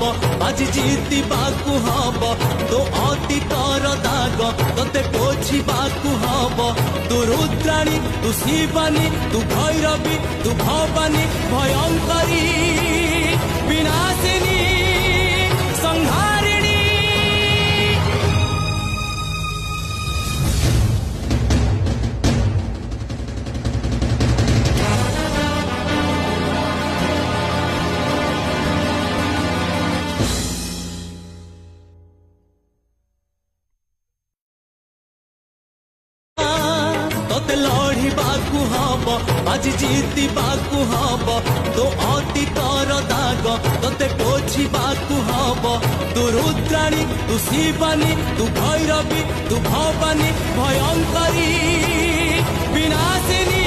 Hub आज जीतिबाकू hub तो अतीतर दाग तोते पोछिबाकू हब तू रुद्राणी तू शिवानी तू भैरवी तू भवानी भयंकरी विनाशिनी संहारिणी। तोते लड़िबाकू हब आज जीतिबाकू हब तो अतीतर दाग तोते पोछिबाकू हब तू रुद्राणी तू शिवानी तू भैरवी तू भवानी भयंकरी विनाशिनी।